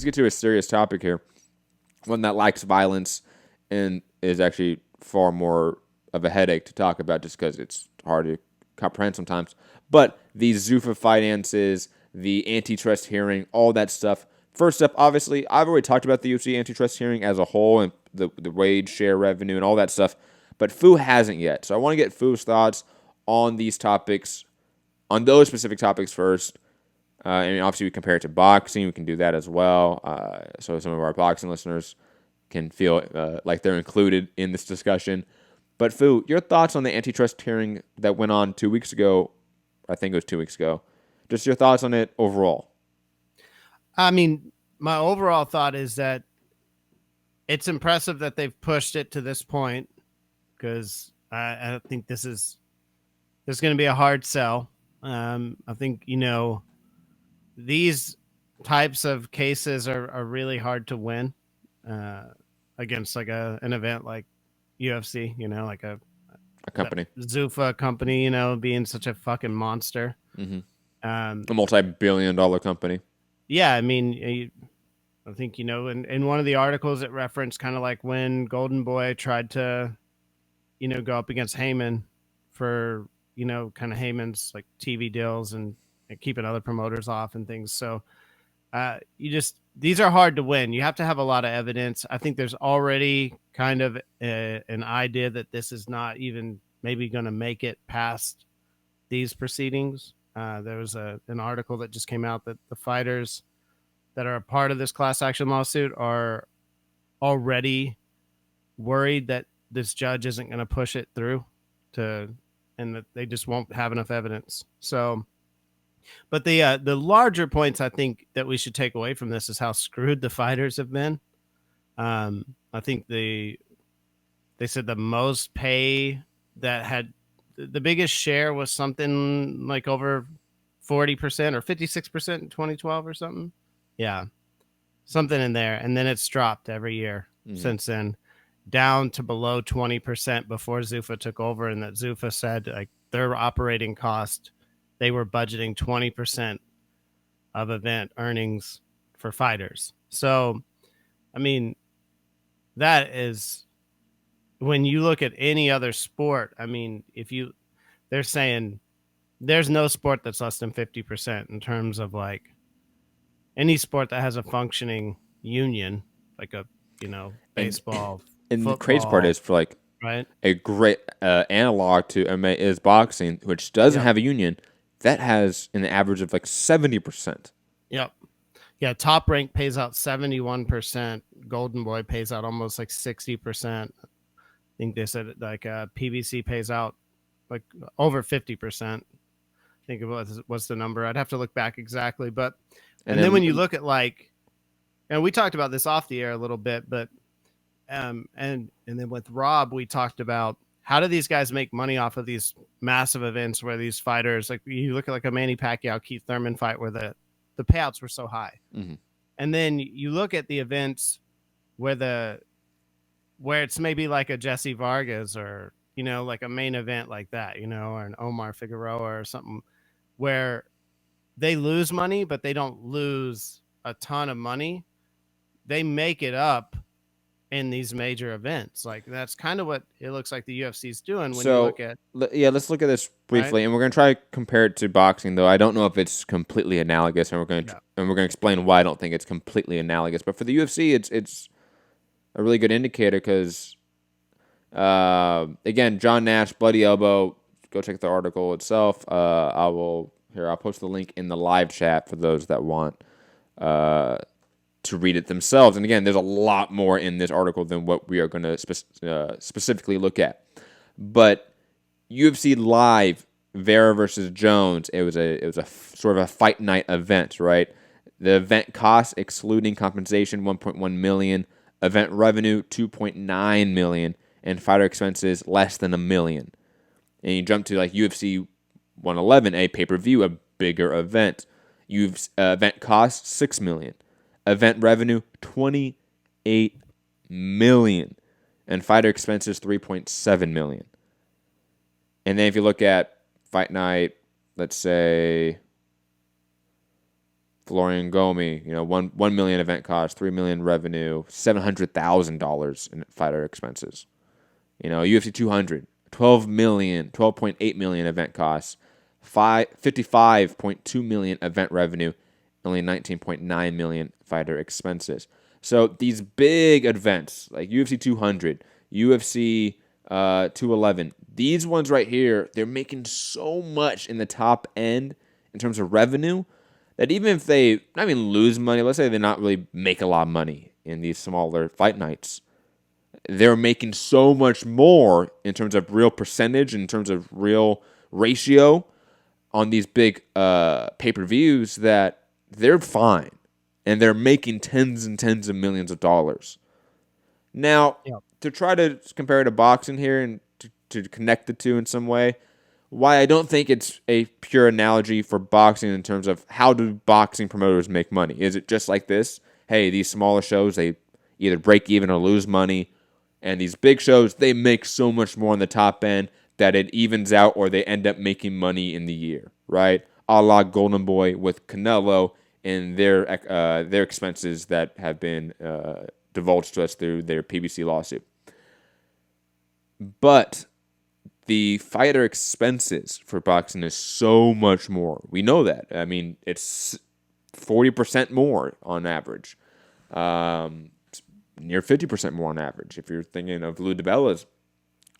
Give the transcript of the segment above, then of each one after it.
let's get to a serious topic here. One that lacks violence and is actually far more of a headache to talk about just because it's hard to comprehend sometimes. But the ZUFFA finances, the antitrust hearing, all that stuff. First up, obviously, I've already talked about the UFC antitrust hearing as a whole and the wage share revenue and all that stuff, but Fu hasn't yet. So I want to get Fu's thoughts on these topics, on those specific topics first. And obviously, we compare it to boxing. We can do that as well. So some of our boxing listeners can feel like they're included in this discussion. But Fu, your thoughts on the antitrust hearing that went on 2 weeks ago? I think it was 2 weeks ago. Just your thoughts on it overall. I mean, my overall thought is that it's impressive that they've pushed it to this point because I think this is going to be a hard sell. I think, these types of cases are really hard to win against like an event like UFC, like a company, ZUFFA company, being such a fucking monster. Mm-hmm. A multi-billion-dollar company. Yeah, I mean, I think, in one of the articles it referenced kind of like when Golden Boy tried to, go up against Heyman for, kind of Heyman's like TV deals and keeping other promoters off and things. So these are hard to win. You have to have a lot of evidence. I think there's already kind of an idea that this is not even maybe going to make it past these proceedings. There was an article that just came out that the fighters that are a part of this class action lawsuit are already worried that this judge isn't going to push it through and that they just won't have enough evidence. So, but the larger points I think that we should take away from this is how screwed the fighters have been. I think they said the most pay that had the biggest share was something like over 40% or 56% in 2012 or something. Yeah, something in there. And then it's dropped every year since then, down to below 20% before ZUFFA took over. And that ZUFFA said like their operating cost, they were budgeting 20% of event earnings for fighters. So, I mean, that is, when you look at any other sport, I mean, they're saying there's no sport that's less than 50% in terms of like any sport that has a functioning union, like a, baseball. And football, the crazy part is for like right? a great analog to MMA is boxing, which doesn't have a union. That has an average of like 70%. Yep. Yeah, Top Rank pays out 71%. Golden Boy pays out almost like 60%. I think they said like PBC pays out like over 50%. I think it was the number. I'd have to look back exactly, but and then when you look at like, and we talked about this off the air a little bit, but and then with Rob we talked about how do these guys make money off of these massive events where these fighters, like you look at like a Manny Pacquiao Keith Thurman fight where the payouts were so high. Mm-hmm. And then you look at the events where it's maybe like a Jesse Vargas or, like a main event like that, or an Omar Figueroa or something where they lose money, but they don't lose a ton of money. They make it up in these major events. Like that's kind of what it looks like the UFC is doing when you look at. Let's look at this briefly, right? And we're going to try to compare it to boxing, though I don't know if it's completely analogous, and we're going to explain why I don't think it's completely analogous. But for the UFC, it's a really good indicator because, again, John Nash, bloody elbow. Go check the article itself. I'll post the link in the live chat for those that want to read it themselves. And again, there's a lot more in this article than what we are going to specifically look at. But UFC Live, Vera versus Jones, it was a sort of a fight night event, right? The event cost, excluding compensation, $1.1 million. Event revenue, $2.9 million. And fighter expenses, less than $1 million. And you jump to like UFC 111, a pay-per-view, a bigger event. Event cost, $6 million. Event revenue, $28 million. And fighter expenses, $3.7 million. And then if you look at Fight Night, let's say Florian Gomi, $1 million event cost, $3 million revenue, $700,000 in fighter expenses. UFC 200, $12.8 million event costs, $55.2 million event revenue, only $19.9 million fighter expenses. So these big events like UFC 200, UFC 211, these ones right here, they're making so much in the top end in terms of revenue that even if they not even lose money, let's say they not really make a lot of money in these smaller fight nights, they're making so much more in terms of real percentage, in terms of real ratio on these big pay-per-views that they're fine. And they're making tens and tens of millions of dollars. Now, to try to compare it to boxing here and to connect the two in some way, why I don't think it's a pure analogy for boxing in terms of how do boxing promoters make money. Is it just like this? Hey, these smaller shows, they either break even or lose money. And these big shows, they make so much more on the top end that it evens out or they end up making money in the year, right? A la Golden Boy with Canelo and their expenses that have been divulged to us through their PBC lawsuit. But the fighter expenses for boxing is so much more. We know that. I mean, it's 40% more on average. Near 50% more on average. If you're thinking of Lou DiBella's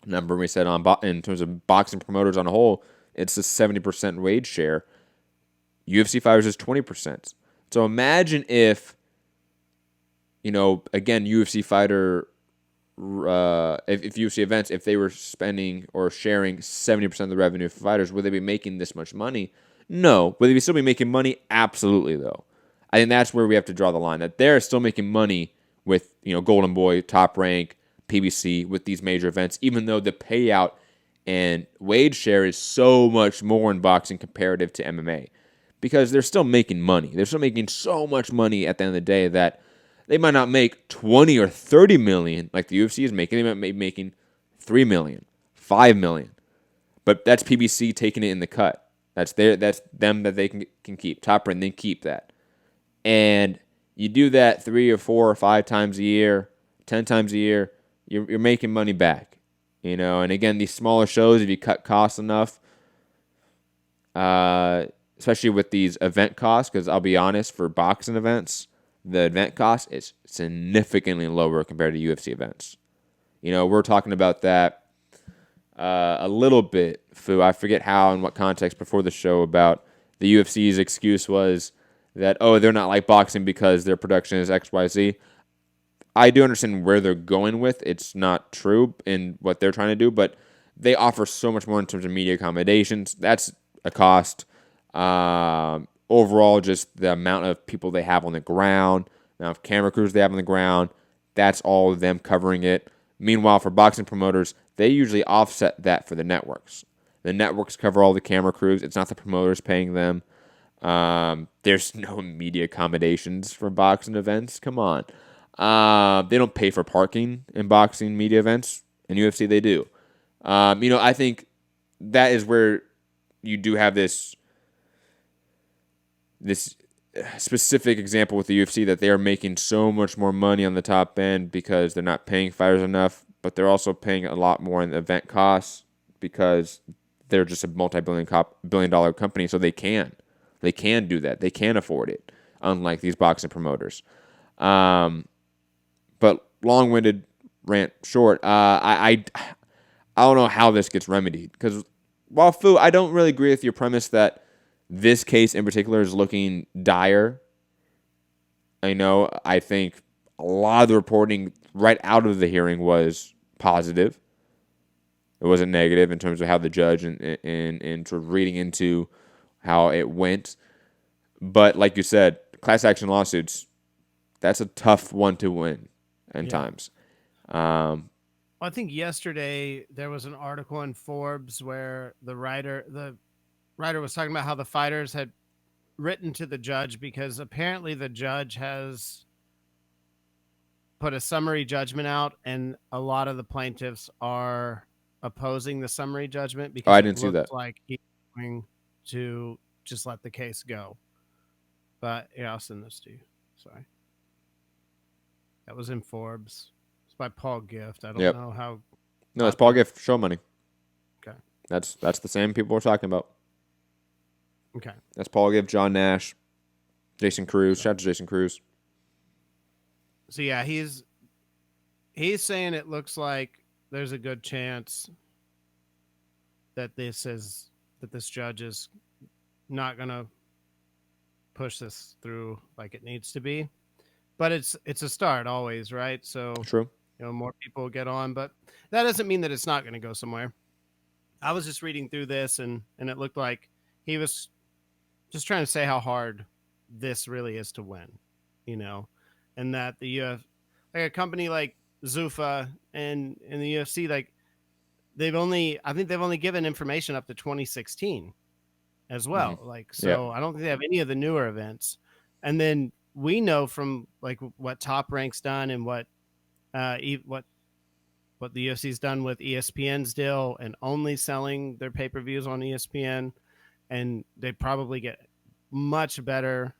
number we said in terms of boxing promoters on a whole, it's a 70% wage share. UFC fighters is 20%. So imagine if, again, UFC fighter, if UFC events, if they were spending or sharing 70% of the revenue for fighters, would they be making this much money? No. Would they still be making money? Absolutely, though. I think that's where we have to draw the line, that they're still making money with, Golden Boy, Top Rank, PBC, with these major events, even though the payout and wage share is so much more in boxing comparative to MMA. Because they're still making money. They're still making so much money at the end of the day that they might not make 20 or 30 million like the UFC is making. They might be making 3 million, 5 million. But that's PBC taking it in the cut. That's them that they can keep. Top Rank, they keep that. And you do that 3 or 4 or 5 times a year, 10 times a year, you're making money back. And again, these smaller shows, if you cut costs enough, especially with these event costs, because I'll be honest, for boxing events, the event cost is significantly lower compared to UFC events. We're talking about that a little bit, Fu. I forget how and what context before the show about the UFC's excuse was that, they're not like boxing because their production is XYZ. I do understand where they're going with. It's not true in what they're trying to do, but they offer so much more in terms of media accommodations. That's a cost. Overall, just the amount of people they have on the ground, the amount of camera crews they have on the ground, that's all of them covering it. Meanwhile, for boxing promoters, they usually offset that for the networks. The networks cover all the camera crews. It's not the promoters paying them. There's no media accommodations for boxing events. Come on. They don't pay for parking in boxing media events. In UFC, they do. I think that is where you do have this specific example with the UFC that they are making so much more money on the top end because they're not paying fighters enough, but they're also paying a lot more in the event costs because they're just a multi-billion-dollar company, so they can do that. They can afford it, unlike these boxing promoters. But long-winded rant short. I don't know how this gets remedied because while Fu, I don't really agree with your premise that this case in particular is looking dire. I think a lot of the reporting right out of the hearing was positive. It wasn't negative in terms of how the judge and sort of reading into how it went. But like you said, class action lawsuits, that's a tough one to win times. I think yesterday there was an article in Forbes where the writer was talking about how the fighters had written to the judge because apparently the judge has put a summary judgment out and a lot of the plaintiffs are opposing the summary judgment because I didn't see that. like he's going to just let the case go. But yeah, I'll send this to you. Sorry. That was in Forbes. It's by Paul Gift. I don't Yep. know how. No, it's Paul Gift. Show money. Okay. That's the same people we're talking about. Okay. That's Paul Gift, John Nash, Jason Cruz. Shout out to Jason Cruz. So yeah, he's saying it looks like there's a good chance that this judge is not gonna push this through like it needs to be. But it's a start always, right? So True. more people get on, but that doesn't mean that it's not going to go somewhere. I was just reading through this, and it looked like he was just trying to say how hard this really is to win, and that the like a company like ZUFFA and the UFC, like I think they've only given information up to 2016 as well. Mm-hmm. Like, so I don't think they have any of the newer events. And then we know from like what Top Rank's done and what the UFC's done with ESPN's deal and only selling their pay-per-views on ESPN, and they probably get much better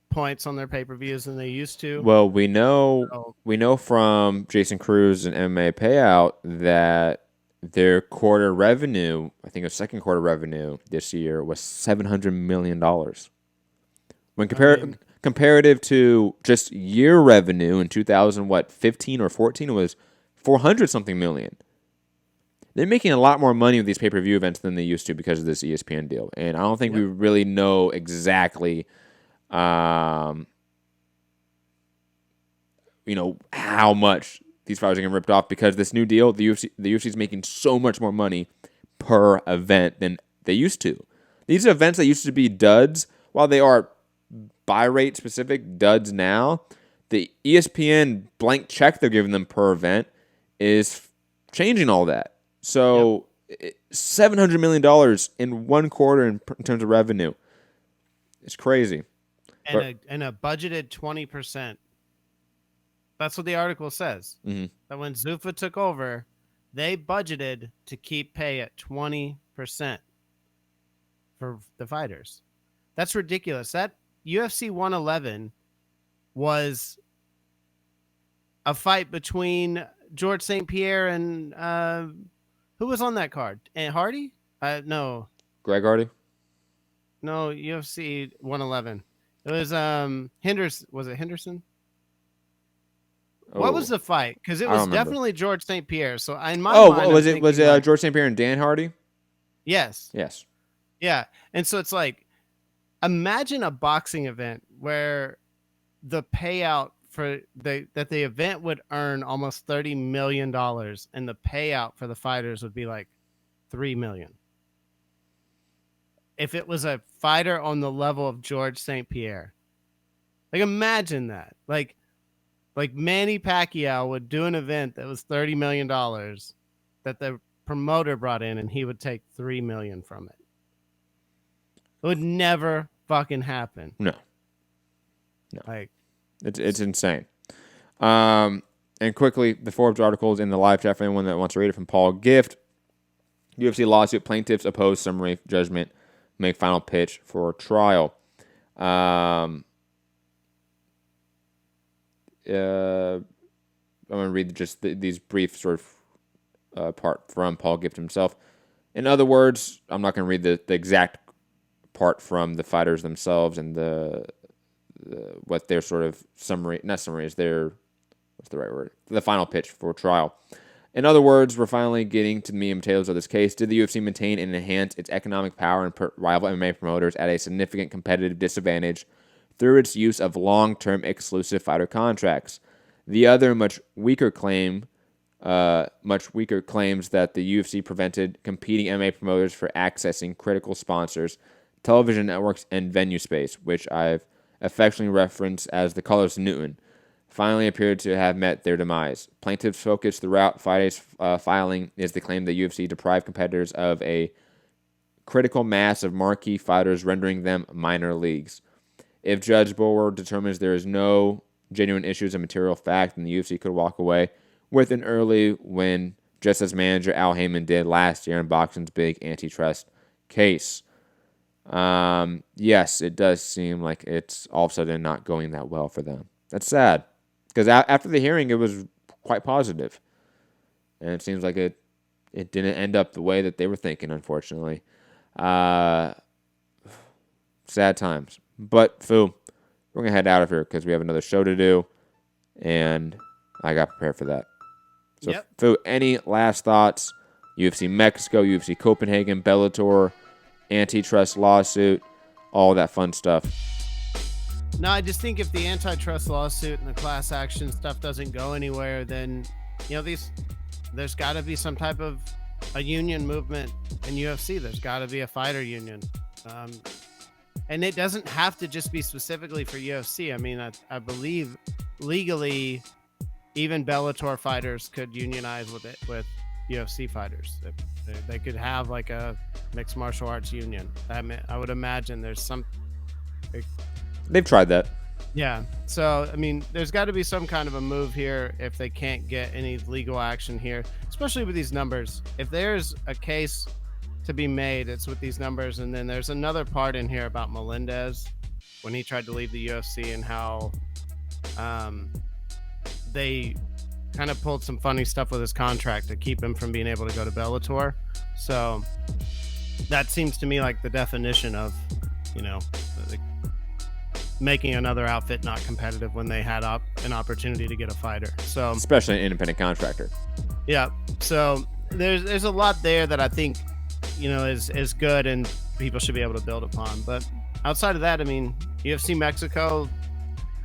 points on their pay-per-views than they used to. Well, we know from Jason Cruz and MMA Payout that their quarter revenue, I think it was second quarter revenue this year, was $700 million. When comparative to just year revenue in 2015 or 14 was 400 something million. They're making a lot more money with these pay-per-view events than they used to because of this ESPN deal. And I don't think we really know exactly how much these fighters are getting ripped off because this new deal, the UFC is making so much more money per event than they used to. These events that used to be duds, while they are buy rate specific duds now, the ESPN blank check they're giving them per event is changing all that. So $700 million in one quarter in terms of revenue. It's crazy. And a budgeted 20%. That's what the article says. Mm-hmm. That when ZUFFA took over, they budgeted to keep pay at 20% for the fighters. That's ridiculous. That UFC 111 was a fight between George St. Pierre and who was on that card? And Hardy? No. Greg Hardy? No, UFC 111. It was Henderson. Was it Henderson? What was the fight? Because it was definitely George St. Pierre. So in my mind, was it George St. Pierre and Dan Hardy? Yes. Yeah, and so it's like, imagine a boxing event where the payout for that the event would earn almost $30 million, and the payout for the fighters would be like $3 million. If it was a fighter on the level of George St. Pierre, like imagine that, like Manny Pacquiao would do an event that was $30 million that the promoter brought in, and he would take $3 million from it. It would never fucking happen. No. Like, it's insane. And quickly, the Forbes article is in the live chat for anyone that wants to read it from Paul Gift. UFC lawsuit plaintiffs oppose summary judgment, make final pitch for trial. I'm going to read just these brief sort of part from Paul Gift himself. In other words, I'm not going to read the exact part from the fighters themselves and what their sort of summary, not summary, is their, what's the right word? The final pitch for trial. In other words, we're finally getting to the meat and potatoes of this case. Did the UFC maintain and enhance its economic power and put rival MMA promoters at a significant competitive disadvantage through its use of long-term exclusive fighter contracts? The other much weaker claims that the UFC prevented competing MMA promoters from accessing critical sponsors, television networks, and venue space, which I've affectionately referenced as the colors of Newton, finally appeared to have met their demise. Plaintiffs' focus throughout Friday's filing is the claim that UFC deprived competitors of a critical mass of marquee fighters, rendering them minor leagues. If Judge Bower determines there is no genuine issues of material fact, then the UFC could walk away with an early win, just as manager Al Heyman did last year in boxing's big antitrust case. Yes, it does seem like it's all of a sudden not going that well for them. That's sad because after the hearing, it was quite positive, and it seems like it didn't end up the way that they were thinking. Unfortunately, uh, sad times. But Fu, we're gonna head out of here because we have another show to do, and I got prepared for that. So, Yep. Fu, any last thoughts? UFC Mexico, UFC Copenhagen, Bellator, antitrust lawsuit, all that fun stuff. No, I just think if the antitrust lawsuit and the class action stuff doesn't go anywhere, then there's got to be some type of a union movement in UFC. There's got to be a fighter union, and it doesn't have to just be specifically for UFC. I mean, I believe legally, even Bellator fighters could unionize with UFC fighters. They could have like a mixed martial arts union. I would imagine there's some. They've tried that. Yeah. So, I mean, there's got to be some kind of a move here if they can't get any legal action here, especially with these numbers. If there's a case to be made, it's with these numbers. And then there's another part in here about Melendez when he tried to leave the UFC and how they kind of pulled some funny stuff with his contract to keep him from being able to go to Bellator. So that seems to me like the definition of, making another outfit not competitive when they had an opportunity to get a fighter. So especially an independent contractor. Yeah. So there's a lot there that I think, is good and people should be able to build upon. But outside of that, I mean, UFC Mexico,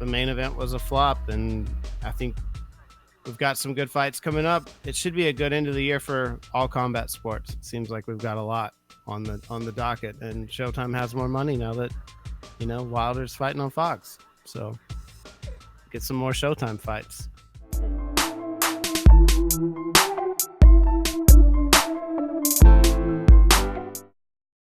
the main event was a flop, and I think we've got some good fights coming up. It should be a good end of the year for all combat sports. It seems like we've got a lot on the docket, and Showtime has more money now that Wilder's fighting on Fox. So get some more Showtime fights.